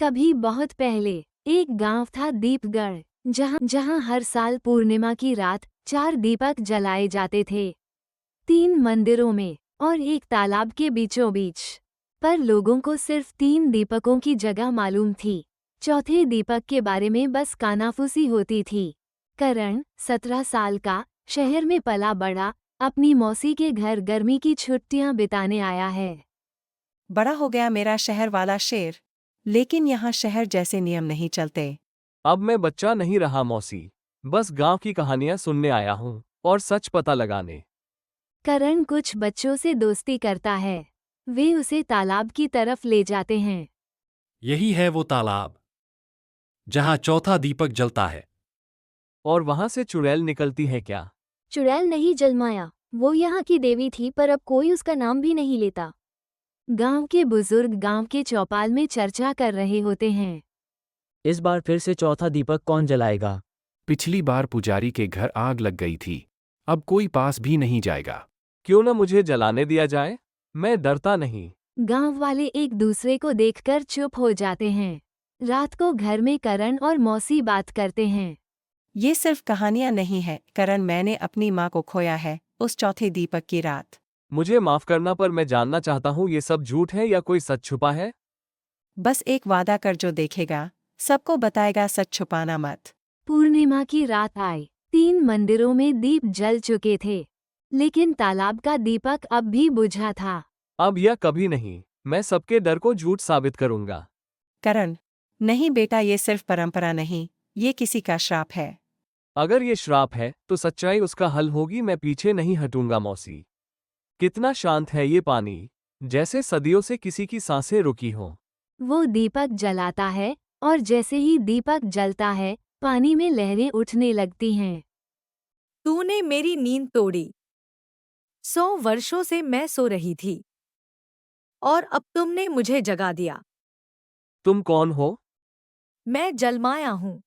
कभी बहुत पहले एक गांव था दीपगढ़, जहां हर साल पूर्णिमा की रात 4 दीपक जलाए जाते थे, 3 मंदिरों में और एक तालाब के बीचों बीच। पर लोगों को सिर्फ 3 दीपकों की जगह मालूम थी, चौथे दीपक के बारे में बस कानाफूसी होती थी। करण 17 साल का, शहर में पला बड़ा, अपनी मौसी के घर गर्मी की छुट्टियां बिताने आया है। बड़ा हो गया मेरा शहर वाला शेर, लेकिन यहाँ शहर जैसे नियम नहीं चलते। अब मैं बच्चा नहीं रहा मौसी, बस गांव की कहानियां सुनने आया हूँ और सच पता लगाने। करण कुछ बच्चों से दोस्ती करता है, वे उसे तालाब की तरफ ले जाते हैं। यही है वो तालाब जहां चौथा दीपक जलता है। और वहां से चुड़ैल निकलती है क्या? चुड़ैल नहीं जलमाया, वो यहाँ की देवी थी, पर अब कोई उसका नाम भी नहीं लेता। गांव के बुजुर्ग गांव के चौपाल में चर्चा कर रहे होते हैं। इस बार फिर से चौथा दीपक कौन जलाएगा? पिछली बार पुजारी के घर आग लग गई थी, अब कोई पास भी नहीं जाएगा। क्यों न मुझे जलाने दिया जाए, मैं डरता नहीं। गांव वाले एक दूसरे को देखकर चुप हो जाते हैं। रात को घर में करण और मौसी बात करते हैं। ये सिर्फ कहानियां नहीं है करण, मैंने अपनी माँ को खोया है उस चौथे दीपक की रात। मुझे माफ करना, पर मैं जानना चाहता हूँ ये सब झूठ है या कोई सच छुपा है। बस एक वादा कर, जो देखेगा सबको बताएगा, सच छुपाना मत। पूर्णिमा की रात आई, 3 मंदिरों में दीप जल चुके थे, लेकिन तालाब का दीपक अब भी बुझा था। अब या कभी नहीं, मैं सबके डर को झूठ साबित करूंगा। करण, नहीं बेटा, ये सिर्फ परंपरा नहीं, ये किसी का श्राप है। अगर ये श्राप है तो सच्चाई उसका हल होगी। मैं पीछे नहीं हटूंगा मौसी। कितना शांत है ये पानी, जैसे सदियों से किसी की सांसें रुकी हों। वो दीपक जलाता है और जैसे ही दीपक जलता है, पानी में लहरें उठने लगती हैं। तूने मेरी नींद तोड़ी। 100 वर्षों से मैं सो रही थी और अब तुमने मुझे जगा दिया। तुम कौन हो? मैं जलमाया हूँ,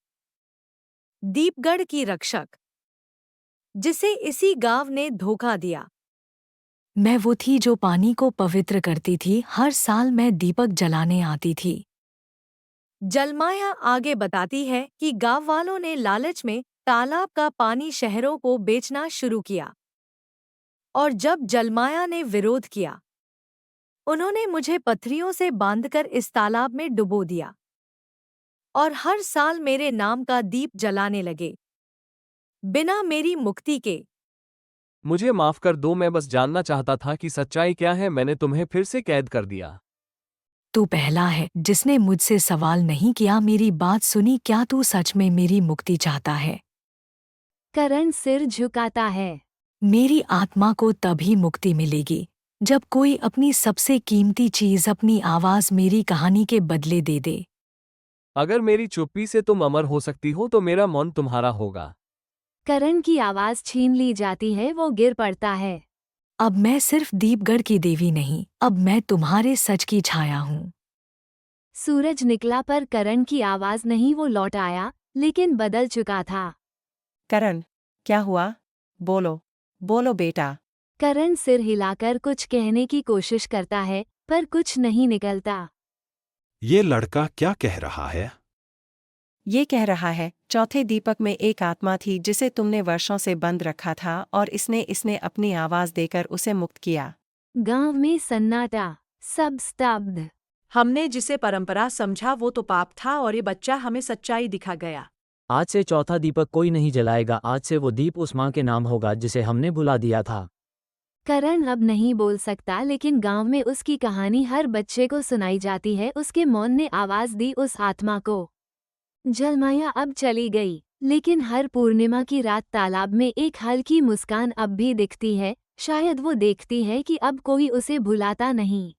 दीपगढ़ की रक्षक, जिसे इसी गांव ने धोखा दिया। मैं वो थी जो पानी को पवित्र करती थी, हर साल मैं दीपक जलाने आती थी। जलमाया आगे बताती है कि गांव वालों ने लालच में तालाब का पानी शहरों को बेचना शुरू किया, और जब जलमाया ने विरोध किया, उन्होंने मुझे पत्थरियों से बांधकर इस तालाब में डुबो दिया और हर साल मेरे नाम का दीप जलाने लगे, बिना मेरी मुक्ति के। मुझे माफ कर दो, मैं बस जानना चाहता था कि सच्चाई क्या है। मैंने तुम्हें फिर से कैद कर दिया। तू पहला है जिसने मुझसे सवाल नहीं किया, मेरी बात सुनी। क्या तू सच में मेरी मुक्ति चाहता है? करण सिर झुकाता है। मेरी आत्मा को तभी मुक्ति मिलेगी जब कोई अपनी सबसे कीमती चीज, अपनी आवाज, मेरी कहानी के बदले दे दे। अगर मेरी चुप्पी से तुम अमर हो सकती हो तो मेरा मौन तुम्हारा होगा। करण की आवाज छीन ली जाती है, वो गिर पड़ता है। अब मैं सिर्फ दीपगढ़ की देवी नहीं, अब मैं तुम्हारे सच की छाया हूँ। सूरज निकला, पर करण की आवाज नहीं, वो लौट आया, लेकिन बदल चुका था। करण, क्या हुआ? बोलो, बोलो बेटा। करण सिर हिलाकर कुछ कहने की कोशिश करता है, पर कुछ नहीं निकलता। ये लड़का क्या कह रहा है? ये कह रहा है, चौथे दीपक में एक आत्मा थी जिसे तुमने वर्षों से बंद रखा था, और इसने अपनी आवाज देकर उसे मुक्त किया। गांव में सन्नाटा, सब स्तब्ध। हमने जिसे परंपरा समझा वो तो पाप था, और ये बच्चा हमें सच्चाई दिखा गया। आज से चौथा दीपक कोई नहीं जलाएगा। आज से वो दीप उस माँ के नाम होगा जिसे हमने भुला दिया था। करण अब नहीं बोल सकता, लेकिन गांव में उसकी कहानी हर बच्चे को सुनाई जाती है। उसके मौन ने आवाज दी उस आत्मा को। जलमाया अब चली गई, लेकिन हर पूर्णिमा की रात तालाब में एक हल्की मुस्कान अब भी दिखती है। शायद वो देखती है कि अब कोई उसे भुलाता नहीं।